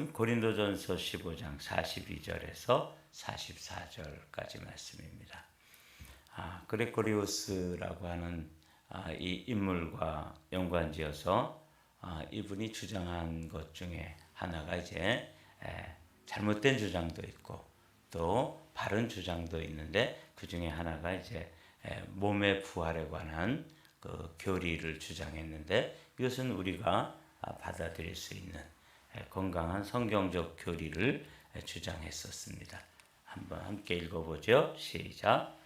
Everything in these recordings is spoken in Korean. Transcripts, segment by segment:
말씀은 고린도전서 15장 42절에서 44절까지 말씀입니다. 그레고리오스라고 하는 이 인물과 연관지어서 이분이 주장한 것 중에 하나가 이제 잘못된 주장도 있고 또 바른 주장도 있는데 그 중에 하나가 이제 몸의 부활에 관한 그 교리를 주장했는데 이것은 우리가 받아들일 수 있는 건강한 성경적 교리를 주장했었습니다. 한번 함께 읽어보죠. 시작.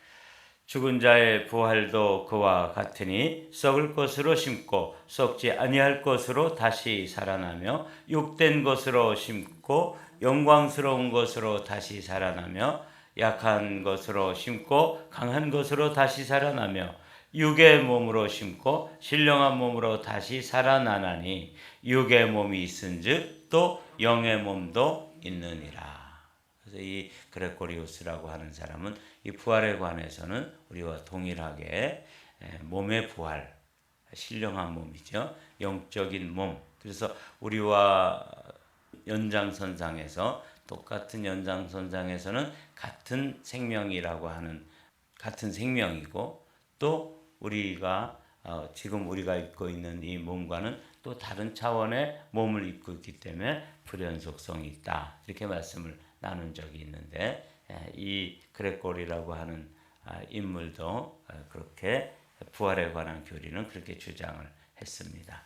죽은 자의 부활도 그와 같으니 썩을 것으로 심고 썩지 아니할 것으로 다시 살아나며 육된 것으로 심고 영광스러운 것으로 다시 살아나며 약한 것으로 심고 강한 것으로 다시 살아나며 육의 몸으로 심고 신령한 몸으로 다시 살아나나니 육의 몸이 있은즉 또 영의 몸도 있느니라. 그래서 이 그레고리우스라고 하는 사람은 이 부활에 관해서는 우리와 동일하게 몸의 부활, 신령한 몸이죠. 영적인 몸. 그래서 우리와 연장선상에서 똑같은 연장선상에서는 같은 생명이라고 하는 같은 생명이고 또 우리가 지금 우리가 입고 있는 이 몸과는 또 다른 차원의 몸을 입고 있기 때문에 불연속성이 있다. 이렇게 말씀을 나눈 적이 있는데 이 그레고리라고 하는 인물도 그렇게 부활에 관한 교리는 그렇게 주장을 했습니다.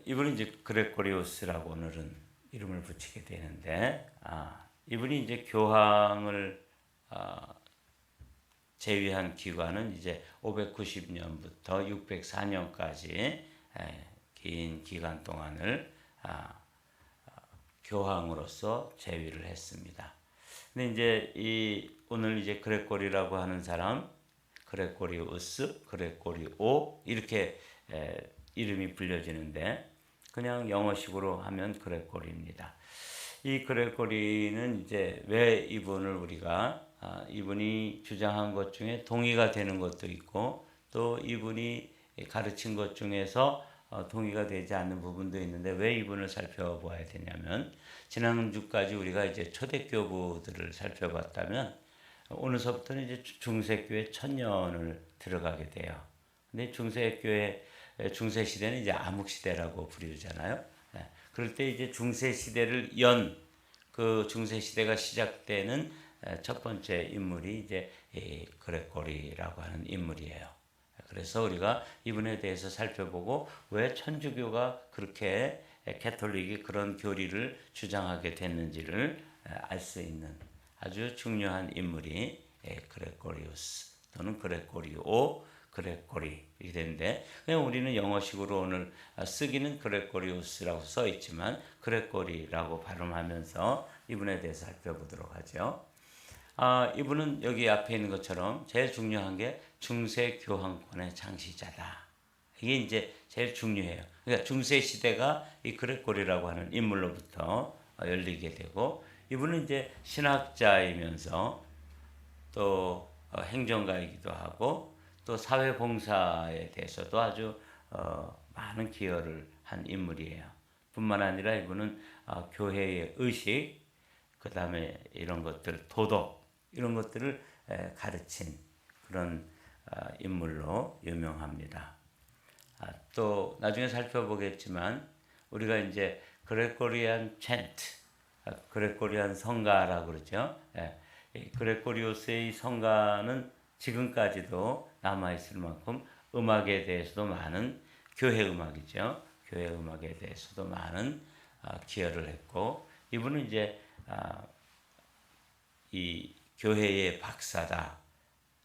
이분이 이제 그레고리오스라고 오늘은 이름을 붙이게 되는데 이분이 이제 교황을 제위한 기간은 이제 590년부터 604년까지 긴 기간 동안을 교황으로서 제위를 했습니다. 근데 이제 오늘 이제 그레고리라고 하는 사람, 그레고리우스, 그레고리오 이렇게 이름이 불려지는데 그냥 영어식으로 하면 그레고리입니다. 이 그레고리는 이제 왜 이분을 우리가 이분이 주장한 것 중에 동의가 되는 것도 있고 또 이분이 가르친 것 중에서 동의가 되지 않는 부분도 있는데 왜 이분을 살펴봐야 되냐면 지난주까지 우리가 이제 초대교부들을 살펴봤다면 오늘서부터는 이제 중세교회 천년을 들어가게 돼요. 근데 중세 시대는 이제 암흑 시대라고 부르잖아요. 그럴 때 이제 중세 시대를 연 그 중세 시대가 시작되는 첫 번째 인물이 이제 그레고리라고 하는 인물이에요. 그래서 우리가 이분에 대해서 살펴보고 왜 천주교가 그렇게 캐톨릭이 그런 교리를 주장하게 됐는지를 알 수 있는 아주 중요한 인물이 그레고리우스 또는 그레고리오, 그레고리 이렇게 되는데 그냥 우리는 영어식으로 오늘 쓰기는 그레고리우스라고 써 있지만 그레고리라고 발음하면서 이분에 대해서 살펴보도록 하죠. 이분은 여기 앞에 있는 것처럼 제일 중요한 게 중세 교황권의 창시자다. 이게 이제 제일 중요해요. 그러니까 중세 시대가 이 그레고리라고 하는 인물로부터 열리게 되고 이분은 이제 신학자이면서 또 행정가이기도 하고 또 사회봉사에 대해서도 아주 많은 기여를 한 인물이에요. 뿐만 아니라 이분은 교회의 의식, 그 다음에 이런 것들, 도덕 이런 것들을 가르친 그런 인물로 유명합니다. 또 나중에 살펴보겠지만 우리가 이제 그레고리안 챈트, 그레고리안 성가라고 그러죠. 그레고리오스의 성가는 지금까지도 남아있을 만큼 음악에 대해서도 많은 교회 음악이죠. 교회 음악에 대해서도 많은 기여를 했고 이분은 이제 이 교회의 박사다.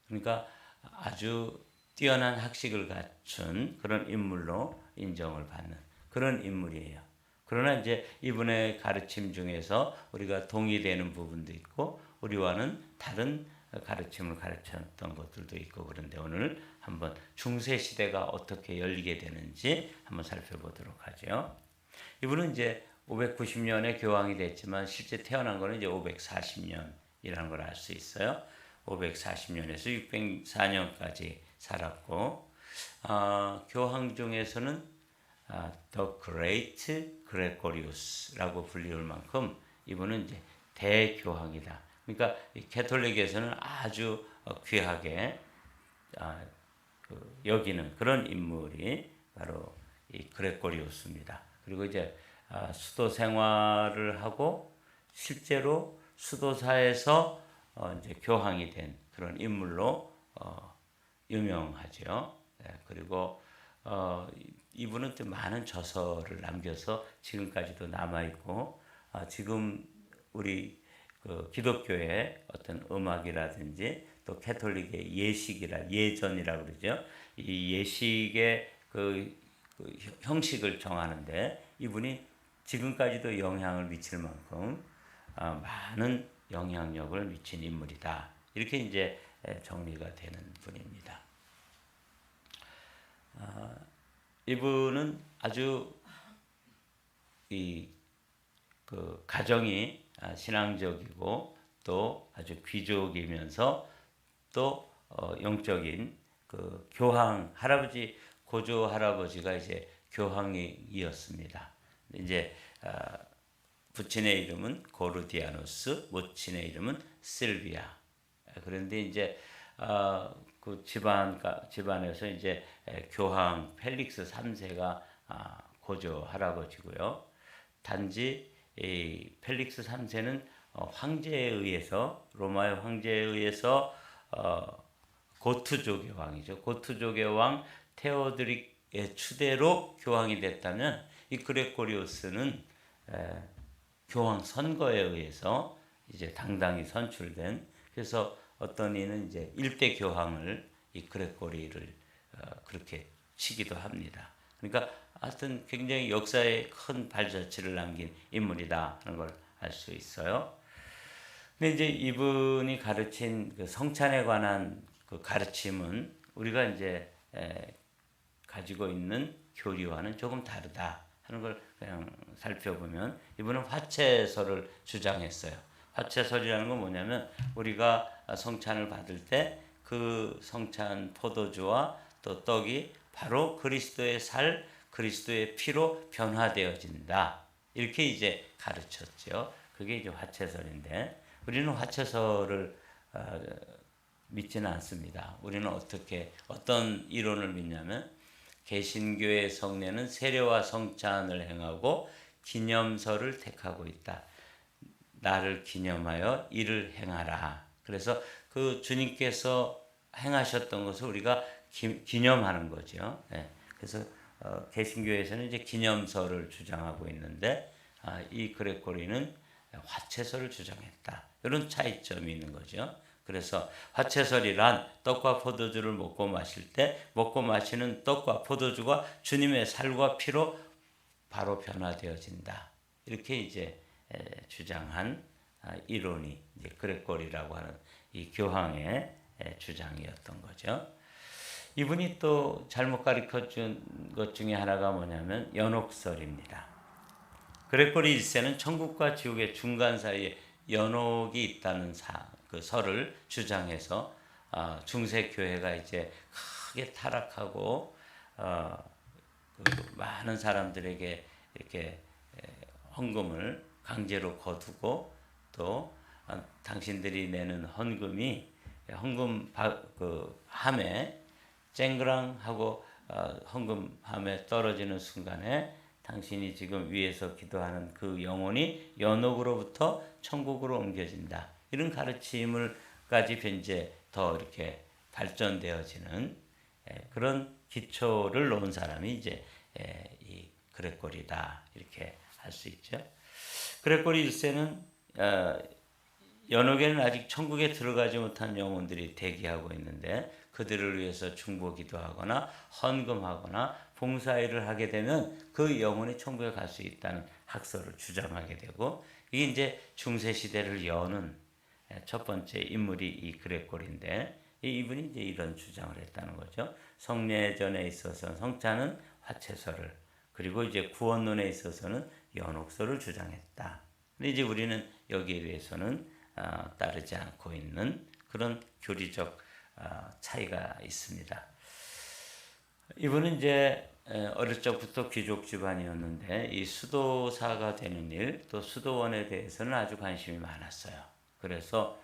그러니까 아주 뛰어난 학식을 갖춘 그런 인물로 인정을 받는 그런 인물이에요. 그러나 이제 이분의 가르침 중에서 우리가 동의되는 부분도 있고 우리와는 다른 가르침을 가르쳤던 것들도 있고 그런데 오늘 한번 중세 시대가 어떻게 열리게 되는지 한번 살펴보도록 하죠. 이분은 이제 590년에 교황이 됐지만 실제 태어난 거는 이제 540년이라는 걸 알 수 있어요. 540년에서 604년까지 살았고 교황 중에서는 The Great Gregorius라고 불리울 만큼 이분은 이제 대교황이다. 그러니까 캐톨릭에서는 아주 귀하게 여기는 그런 인물이 바로 이 그레고리우스입니다. 그리고 이제 수도 생활을 하고 실제로 수도사에서 이제 교황이 된 그런 인물로 유명하죠. 네, 그리고 이분은 또 많은 저서를 남겨서 지금까지도 남아 있고 지금 우리 그 기독교의 어떤 음악이라든지 또 캐톨릭의 예전이라고 그러죠. 이 예식의 그 형식을 정하는데 이분이 지금까지도 영향을 미칠 만큼 많은 영향력을 미친 인물이다. 이렇게 이제 정리가 되는 분입니다. 이분은 아주 그 가정이 신앙적이고 또 아주 귀족이면서 또 영적인 그 교황 할아버지 고조 할아버지가 이제 교황이었습니다. 이제 부친의 이름은 고르디아누스, 모친의 이름은 실비아. 그런데 이제 그 집안에서 이제 교황 펠릭스 3세가 고조 할아버지고요. 단지 이 펠릭스 3세는 황제에 의해서 로마의 황제에 의해서 고트족의 왕이죠. 고트족의 왕 테오드릭의 추대로 교황이 됐다면 이 그레고리우스는 교황 선거에 의해서 이제 당당히 선출된 그래서 어떤 이는 이제 일대 교황을 이 그레고리를 그렇게 치기도 합니다. 그러니까 하여튼 굉장히 역사에 큰 발자취를 남긴 인물이다 하는 걸 알 수 있어요. 근데 이제 이분이 가르친 그 성찬에 관한 그 가르침은 우리가 이제 가지고 있는 교리와는 조금 다르다 하는 걸 그냥 살펴보면 이분은 화채설을 주장했어요. 화채설이라는 건 뭐냐면 우리가 성찬을 받을 때 그 성찬 포도주와 또 떡이 바로 그리스도의 살, 그리스도의 피로 변화되어진다. 이렇게 이제 가르쳤죠. 그게 이제 화채설인데 우리는 화채설을 믿지는 않습니다. 우리는 어떤 이론을 믿냐면 개신교의 성례는 세례와 성찬을 행하고 기념설을 택하고 있다. 나를 기념하여 이를 행하라. 그래서 그 주님께서 행하셨던 것을 우리가 기념하는 거죠. 네. 그래서 개신교에서는 이제 기념설을 주장하고 있는데 이 그레고리는 화채설을 주장했다. 이런 차이점이 있는 거죠. 그래서 화채설이란 떡과 포도주를 먹고 마실 때 먹고 마시는 떡과 포도주가 주님의 살과 피로 바로 변화되어진다. 이렇게 이제 주장한 이론이 이제 그레고리라고 하는 이 교황의 주장이었던 거죠. 이분이 또 잘못 가르쳐준 것 중에 하나가 뭐냐면 연옥설입니다. 그레고리 1세는 천국과 지옥의 중간 사이에 연옥이 있다는 그 설을 주장해서 중세 교회가 이제 크게 타락하고 그 많은 사람들에게 이렇게 헌금을 강제로 거두고 또 당신들이 내는 헌금이 헌금 그 함에 쨍그랑하고 헌금 함에 떨어지는 순간에 당신이 지금 위에서 기도하는 그 영혼이 연옥으로부터 천국으로 옮겨진다. 이런 가르침을까지 이제 더 이렇게 발전되어지는 그런 기초를 놓은 사람이 이제 이 그레고리다 이렇게 할 수 있죠. 그레고리 1세는 연옥에는 아직 천국에 들어가지 못한 영혼들이 대기하고 있는데 그들을 위해서 중보기도하거나 헌금하거나 봉사일을 하게 되면 그 영혼이 천국에 갈 수 있다는 학설을 주장하게 되고 이게 이제 중세 시대를 여는 첫 번째 인물이 이 그레고리인데 이분이 이제 이런 주장을 했다는 거죠. 성례전에 있어서 성찬은 화채설을 그리고 이제 구원론에 있어서는 연옥설을 주장했다. 근데 이제 우리는 여기에 대해서는 따르지 않고 있는 그런 교리적 차이가 있습니다. 이분은 이제 어릴 적부터 귀족 집안이었는데 이 수도사가 되는 일, 또 수도원에 대해서는 아주 관심이 많았어요. 그래서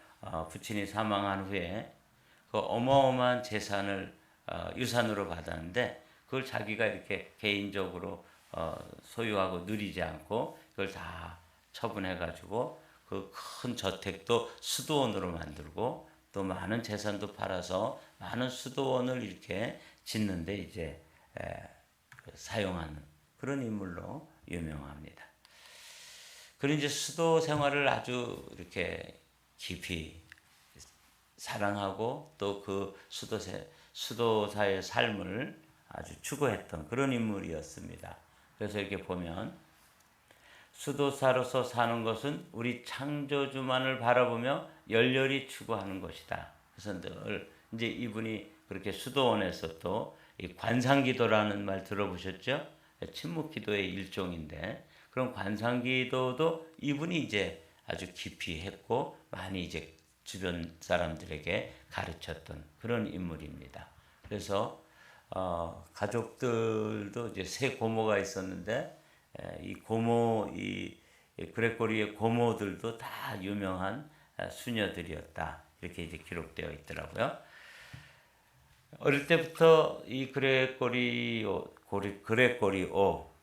부친이 사망한 후에 그 어마어마한 재산을 유산으로 받았는데 그걸 자기가 이렇게 개인적으로 소유하고 누리지 않고 그걸 다 처분해가지고 그 큰 저택도 수도원으로 만들고 또 많은 재산도 팔아서 많은 수도원을 이렇게 짓는데 이제 사용하는 그런 인물로 유명합니다. 그리고 이제 수도 생활을 아주 이렇게 깊이 사랑하고 또 그 수도사의 삶을 아주 추구했던 그런 인물이었습니다. 그래서 이렇게 보면 수도사로서 사는 것은 우리 창조주만을 바라보며 열렬히 추구하는 것이다. 그래서 늘 이제 이분이 그렇게 수도원에서 또 이 관상기도라는 말 들어보셨죠? 침묵기도의 일종인데 그런 관상기도도 이분이 이제 아주 깊이 했고 많이 이제 주변 사람들에게 가르쳤던 그런 인물입니다. 그래서 가족들도 이제 세 고모가 있었는데 이 고모 이 그레고리의 고모들도 다 유명한 수녀들이었다. 이렇게 이제 기록되어 있더라고요. 어릴 때부터 이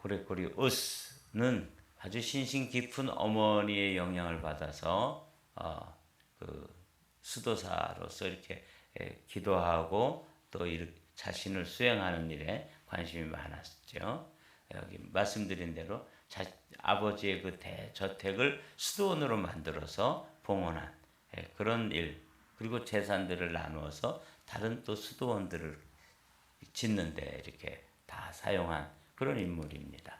그레고리우스는 아주 신신 깊은 어머니의 영향을 받아서 그 수도사로서 이렇게 기도하고 또 자신을 수행하는 일에 관심이 많았죠. 여기 말씀드린 대로 아버지의 그 대저택을 수도원으로 만들어서 봉헌한 그런 일, 그리고 재산들을 나누어서 다른 또 수도원들을 짓는데 이렇게 다 사용한 그런 인물입니다.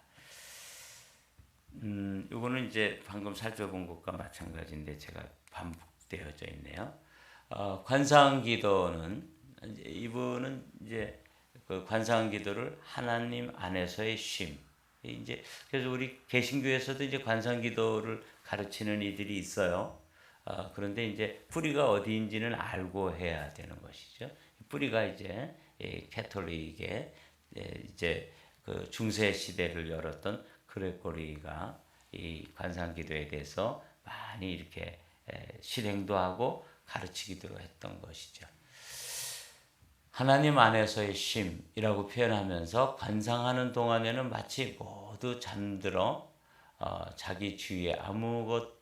이거는 이제 방금 살펴본 것과 마찬가지인데 제가 반복되어져 있네요. 관상기도는 이분은 이제 그 관상기도를 하나님 안에서의 쉼. 이제 그래서 우리 개신교에서도 이제 관상기도를 가르치는 이들이 있어요. 그런데 이제 뿌리가 어디인지는 알고 해야 되는 것이죠. 뿌리가 이제 캐톨릭의 이제 그 중세 시대를 열었던 그레고리가 이 관상기도에 대해서 많이 이렇게 실행도 하고 가르치기도 했던 것이죠. 하나님 안에서의 쉼이라고 표현하면서 관상하는 동안에는 마치 모두 잠들어 자기 주위에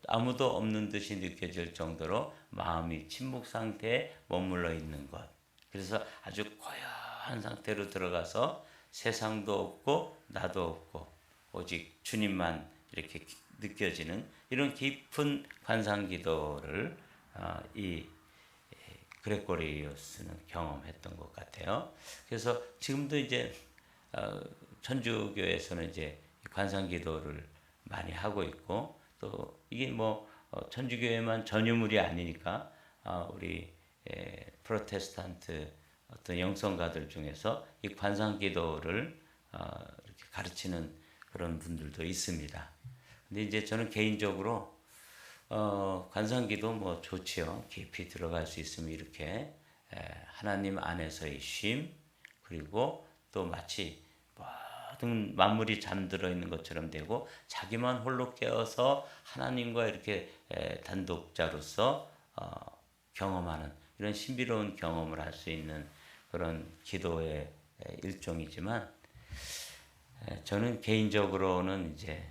아무도 없는 듯이 느껴질 정도로 마음이 침묵 상태에 머물러 있는 것. 그래서 아주 고요한 상태로 들어가서 세상도 없고 나도 없고 오직 주님만 이렇게 느껴지는 이런 깊은 관상기도를 이 그레고리우스는 경험했던 것 같아요. 그래서 지금도 이제 천주교에서는 이제 관상기도를 많이 하고 있고 또 이게 뭐 천주교에만 전유물이 아니니까 우리 프로테스탄트 어떤 영성가들 중에서 이 관상기도를 이렇게 가르치는 그런 분들도 있습니다. 근데 이제 저는 개인적으로 관상기도 뭐 좋지요. 깊이 들어갈 수 있으면 이렇게 하나님 안에서의 쉼, 그리고 또 마치 모든 만물이 잠들어 있는 것처럼 되고 자기만 홀로 깨어서 하나님과 이렇게 단독자로서 경험하는 이런 신비로운 경험을 할 수 있는 그런 기도의 일종이지만 저는 개인적으로는 이제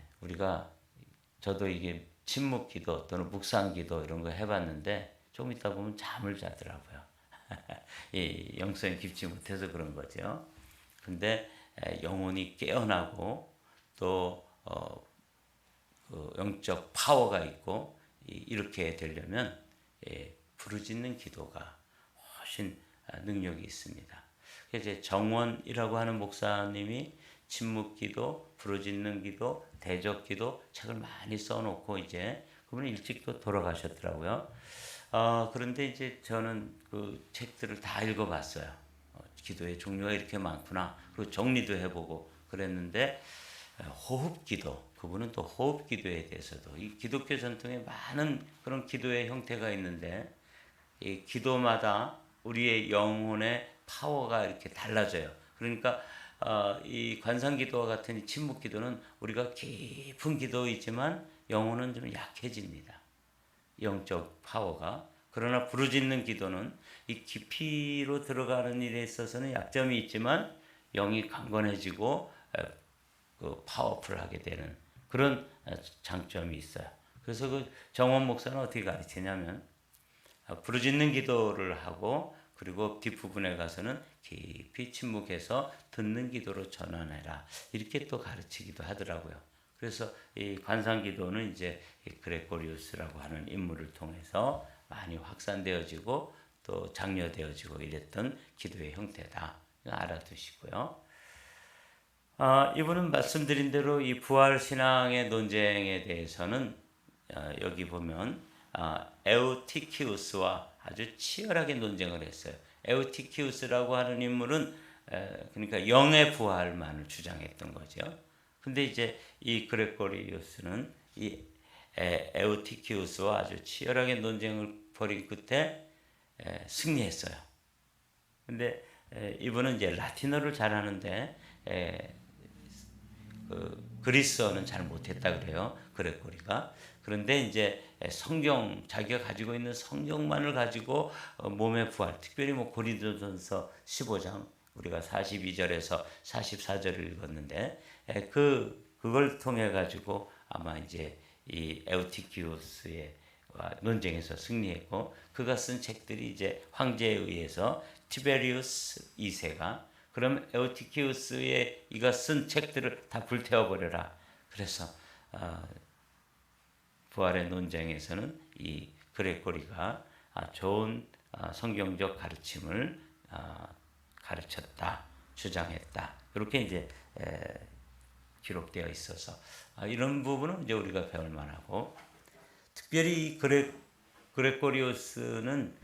저도 이게 침묵 기도 또는 묵상 기도 이런 거 해봤는데 조금 있다 보면 잠을 자더라고요. 이 영성이 깊지 못해서 그런 거죠. 근데 영혼이 깨어나고 또 그 영적 파워가 있고 이렇게 되려면 부르짖는 기도가 훨씬 능력이 있습니다. 그래서 정원이라고 하는 목사님이 침묵기도, 부르짖는 기도, 대적기도 책을 많이 써놓고 이제 그분은 일찍 또 돌아가셨더라고요. 그런데 이제 저는 그 책들을 다 읽어봤어요. 기도의 종류가 이렇게 많구나. 그리고 정리도 해보고 그랬는데 호흡기도, 그분은 또 호흡기도에 대해서도 이 기독교 전통에 많은 그런 기도의 형태가 있는데 이 기도마다 우리의 영혼의 파워가 이렇게 달라져요. 그러니까 이 관상기도와 같은 이 침묵기도는 우리가 깊은 기도이지만 영혼은 좀 약해집니다. 영적 파워가. 그러나 부르짖는 기도는 이 깊이로 들어가는 일에 있어서는 약점이 있지만 영이 강건해지고 그 파워풀하게 되는 그런 장점이 있어요. 그래서 그 정원 목사는 어떻게 가르치냐면 부르짖는 기도를 하고 그리고 뒷부분에 가서는 깊이 침묵해서 듣는 기도로 전환해라. 이렇게 또 가르치기도 하더라고요. 그래서 이 관상 기도는 이제 그레고리우스라고 하는 인물을 통해서 많이 확산되어지고 또 장려되어지고 이랬던 기도의 형태다. 알아두시고요. 이분은 말씀드린 대로 이 부활 신앙의 논쟁에 대해서는 여기 보면 에우티키우스와 아주 치열하게 논쟁을 했어요. 에우티키우스라고 하는 인물은 그러니까 영의 부활만을 주장했던 거죠. 근데 이제 이 그레고리우스는 이 에우티키우스와 아주 치열하게 논쟁을 벌인 끝에 승리했어요. 근데 이분은 이제 라틴어를 잘하는데 그리스어는 잘 못했다 그래요. 그레고리가. 그런데 이제 성경 자기가 가지고 있는 성경만을 가지고 몸의 부활, 특별히 뭐 고린도전서 15장 우리가 42절에서 44절을 읽었는데 그걸 통해 가지고 아마 이제 이 에우티키우스의 논쟁에서 승리했고 그가 쓴 책들이 이제 황제에 의해서 티베리우스 2세가 그럼 에우티키우스의 이가 쓴 책들을 다 불태워버려라. 그래서 부활의 논쟁에서는 이 그레고리가 좋은 성경적 가르침을 가르쳤다, 주장했다. 이렇게 이제 기록되어 있어서 이런 부분은 이제 우리가 배울 만하고 특별히 그레고리우스는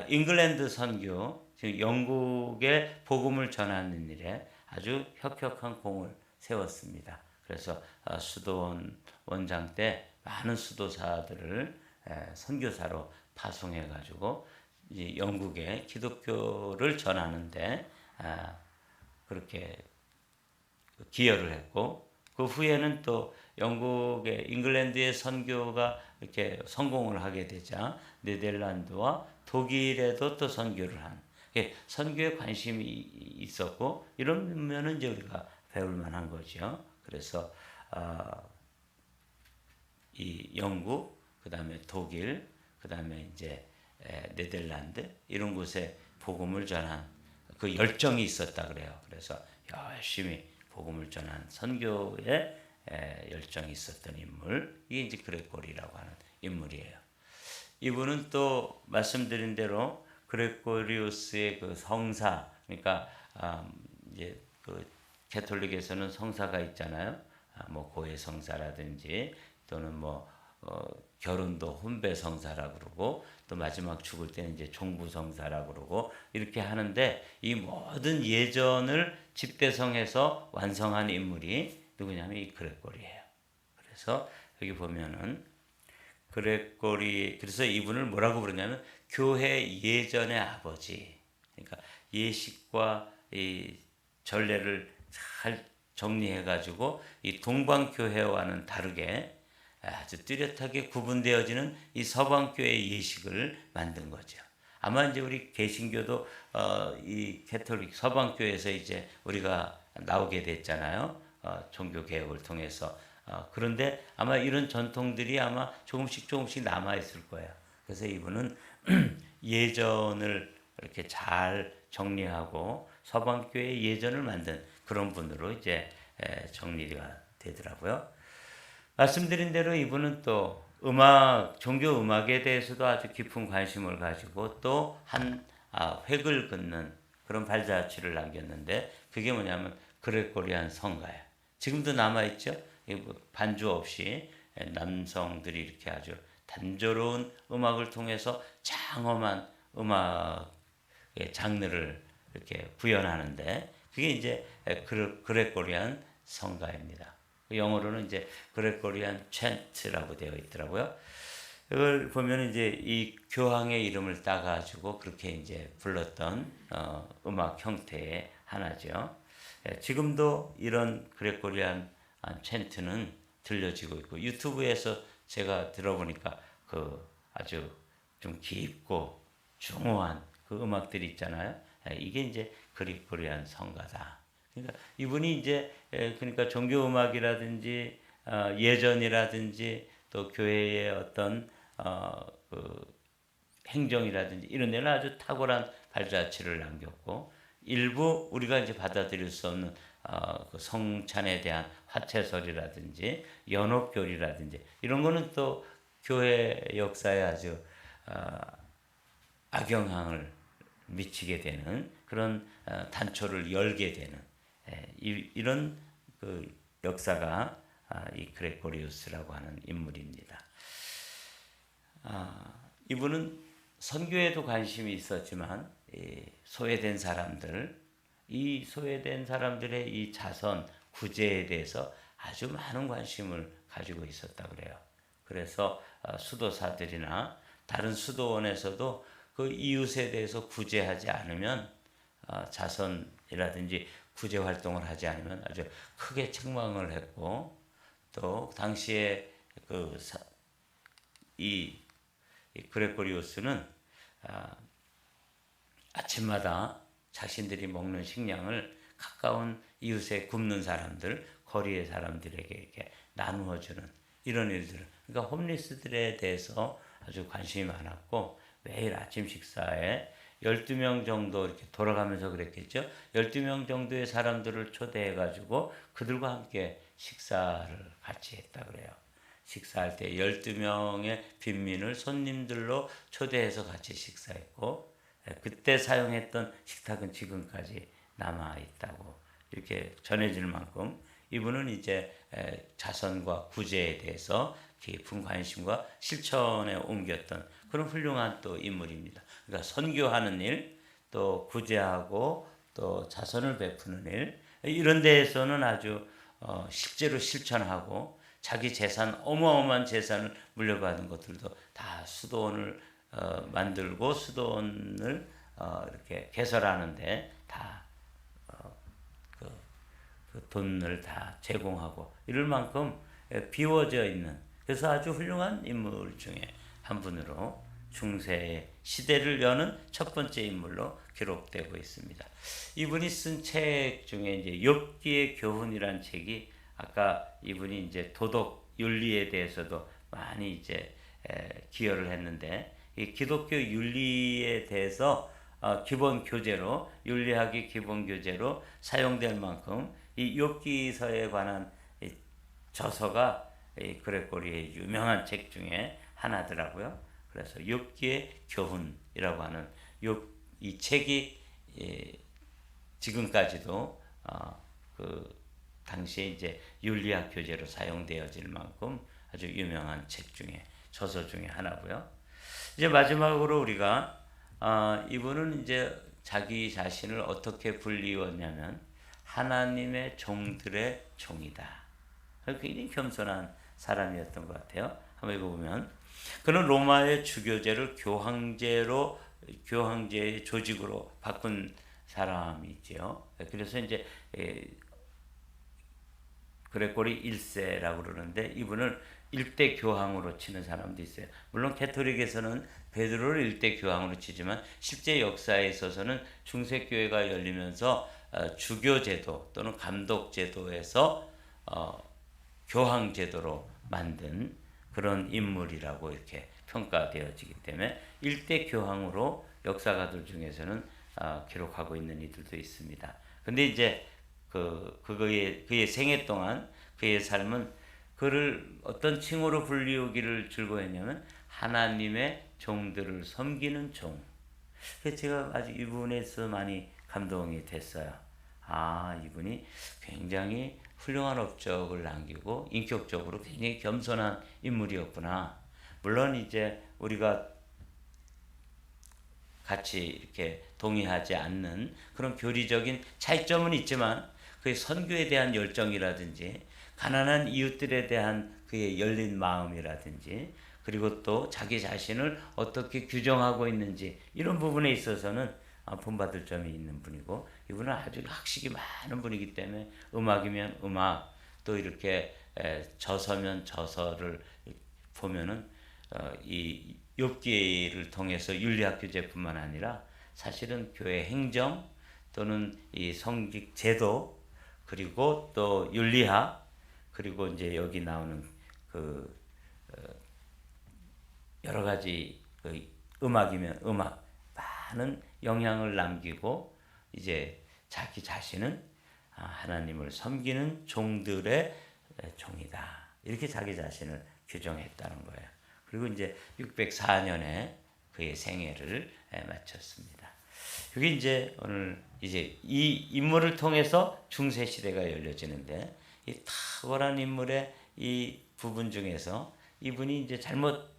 잉글랜드 선교, 즉 영국의 복음을 전하는 일에 아주 혁혁한 공을 세웠습니다. 그래서 수도원 원장 때 많은 수도사들을 선교사로 파송해 가지고 영국의 기독교를 전하는데 그렇게 기여를 했고 그 후에는 또 영국의 잉글랜드의 선교가 이렇게 성공을 하게 되자 네덜란드와 독일에도 또 선교를 한 선교에 관심이 있었고 이러면은 이제 우리가 배울 만한 거죠. 그래서 이 영국, 그다음에 독일, 그다음에 이제 네덜란드 이런 곳에 복음을 전한 그 열정이 있었다 그래요. 그래서 열심히 복음을 전한 선교에 열정이 있었던 인물, 이게 이제 그레고리라고 하는 인물이에요. 이분은 또 말씀드린 대로 그레고리우스의 그 성사, 그러니까 이제 그 캐톨릭에서는 성사가 있잖아요. 뭐 고해 성사라든지 또는 뭐 결혼도 혼배 성사라고 그러고 또 마지막 죽을 때는 이제 종부 성사라고 그러고 이렇게 하는데 이 모든 예전을 집대성해서 완성한 인물이 누구냐면 이 그레고리예요. 그래서 여기 보면은 그레고리, 그래서 이분을 뭐라고 부르냐면 교회 예전의 아버지. 그러니까 예식과 이 전례를 잘 정리해 가지고 이 동방교회와는 다르게 아주 뚜렷하게 구분되어지는 이 서방교회의 예식을 만든 거죠. 아마 이제 우리 개신교도 이 캐톨릭 서방교회에서 이제 우리가 나오게 됐잖아요. 종교 개혁을 통해서. 그런데 아마 이런 전통들이 아마 조금씩 남아 있을 거예요. 그래서 이분은 예전을 이렇게 잘 정리하고 서방교회의 예전을 만든 그런 분으로 이제 정리가 되더라고요. 말씀드린 대로 이분은 또 음악, 종교 음악에 대해서도 아주 깊은 관심을 가지고 또 한 획을 긋는 그런 발자취를 남겼는데 그게 뭐냐면 그레고리안 성가예요. 지금도 남아있죠. 반주 없이 남성들이 이렇게 아주 단조로운 음악을 통해서 장엄한 음악의 장르를 이렇게 구현하는데 그게 이제 그레고리안 성가입니다. 영어로는 이제 그레고리안 찬트라고 되어 있더라고요. 이걸 보면 이제 이 교황의 이름을 따가지고 그렇게 이제 불렀던 음악 형태의 하나죠. 지금도 이런 그레코리안 찬트는 들려지고 있고 유튜브에서 제가 들어보니까 그 아주 좀 깊고 중후한 그 음악들이 있잖아요. 이게 이제 그레코리안 성가다. 그러니까 이분이 이제 그러니까 종교 음악이라든지 예전이라든지 또 교회의 어떤 그 행정이라든지 이런 데는 아주 탁월한 발자취를 남겼고 일부 우리가 이제 받아들일 수 없는 그 성찬에 대한 화채설이라든지 연옥교리라든지 이런 거는 또 교회 역사에 아주 악영향을 미치게 되는 그런 단초를 열게 되는 이런 그 역사가 이 그레고리우스라고 하는 인물입니다. 이분은 선교에도 관심이 있었지만 소외된 사람들, 이 소외된 사람들의 이 자선, 구제에 대해서 아주 많은 관심을 가지고 있었다 그래요. 그래서 수도사들이나 다른 수도원에서도 그 이웃에 대해서 구제하지 않으면 자선이라든지 구제 활동을 하지 않으면 아주 크게 책망을 했고 또 당시에 이 그레고리우스는 아침마다 자신들이 먹는 식량을 가까운 이웃에 굶는 사람들, 거리의 사람들에게 이렇게 나누어 주는 이런 일들. 그러니까 홈리스들에 대해서 아주 관심이 많았고 매일 아침 식사에 12명 정도 이렇게 돌아가면서 그랬겠죠. 12명 정도의 사람들을 초대해 가지고 그들과 함께 식사를 같이 했다 그래요. 식사할 때 12명의 빈민을 손님들로 초대해서 같이 식사했고 그때 사용했던 식탁은 지금까지 남아 있다고 이렇게 전해질 만큼 이분은 이제 자선과 구제에 대해서 깊은 관심과 실천에 옮겼던 그런 훌륭한 또 인물입니다. 그러니까 선교하는 일, 또 구제하고 또 자선을 베푸는 일 이런 데에서는 아주 실제로 실천하고 자기 재산 어마어마한 재산을 물려받은 것들도 다 수도원을 만들고 수도원을 이렇게 개설하는데 다 그 돈을 다 제공하고 이럴 만큼 비워져 있는 그래서 아주 훌륭한 인물 중에 한 분으로 중세의 시대를 여는 첫 번째 인물로 기록되고 있습니다. 이분이 쓴 책 중에 이제 욥기의 교훈이란 책이 아까 이분이 이제 도덕 윤리에 대해서도 많이 이제 기여를 했는데 이 기독교 윤리에 대해서 기본 교재로 윤리학의 기본 교재로 사용될 만큼 이 욥기서에 관한 이 저서가 이 그레고리의 유명한 책 중에 하나더라고요. 그래서 욥기의 교훈이라고 하는 이 책이 지금까지도 그 당시에 이제 윤리학 교재로 사용되어질 만큼 아주 유명한 책 중에 저서 중에 하나고요. 이제 마지막으로 우리가 이분은 이제 자기 자신을 어떻게 불리웠냐면 하나님의 종들의 종이다. 굉장히 겸손한 사람이었던 것 같아요. 한번 읽어보면 그는 로마의 주교제를 교황제의 조직으로 바꾼 사람이지요. 그래서 이제 그레고리 1세라고 그러는데 이분을 일대 교황으로 치는 사람도 있어요. 물론 캐토릭에서는 베드로를 일대 교황으로 치지만 실제 역사에 있어서는 중세교회가 열리면서 주교제도 또는 감독제도에서 교황제도로 만든 그런 인물이라고 이렇게 평가되어지기 때문에 일대 교황으로 역사가들 중에서는 기록하고 있는 이들도 있습니다. 근데 이제 그의 생애 동안 그의 삶은 그를 어떤 칭호로 불리우기를 즐거워했냐면 하나님의 종들을 섬기는 종. 그래서 제가 아주 이분에서 많이 감동이 됐어요. 이분이 굉장히 훌륭한 업적을 남기고 인격적으로 굉장히 겸손한 인물이었구나. 물론 이제 우리가 같이 이렇게 동의하지 않는 그런 교리적인 차이점은 있지만 그의 선교에 대한 열정이라든지 가난한 이웃들에 대한 그의 열린 마음이라든지 그리고 또 자기 자신을 어떻게 규정하고 있는지 이런 부분에 있어서는 본받을 점이 있는 분이고, 이분은 아주 학식이 많은 분이기 때문에 음악이면 음악, 또 이렇게 저서면 저서를 보면은 이 욥기를 통해서 윤리학교제뿐만 아니라 사실은 교회 행정 또는 이 성직 제도, 그리고 또 윤리학, 그리고 이제 여기 나오는 그 여러 가지 그 음악이면 음악, 많은 영향을 남기고 이제 자기 자신은 하나님을 섬기는 종들의 종이다, 이렇게 자기 자신을 규정했다는 거예요. 그리고 이제 604년에 그의 생애를 마쳤습니다. 그게 이제 오늘 이제 이 인물을 통해서 중세 시대가 열려지는데, 이 탁월한 인물의 이 부분 중에서 이분이 이제 잘못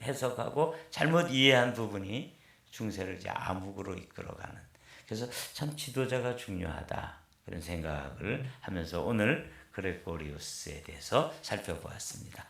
해석하고 잘못 이해한 부분이 중세를 이제 암흑으로 이끌어가는, 그래서 참 지도자가 중요하다, 그런 생각을 하면서 오늘 그레고리우스에 대해서 살펴보았습니다.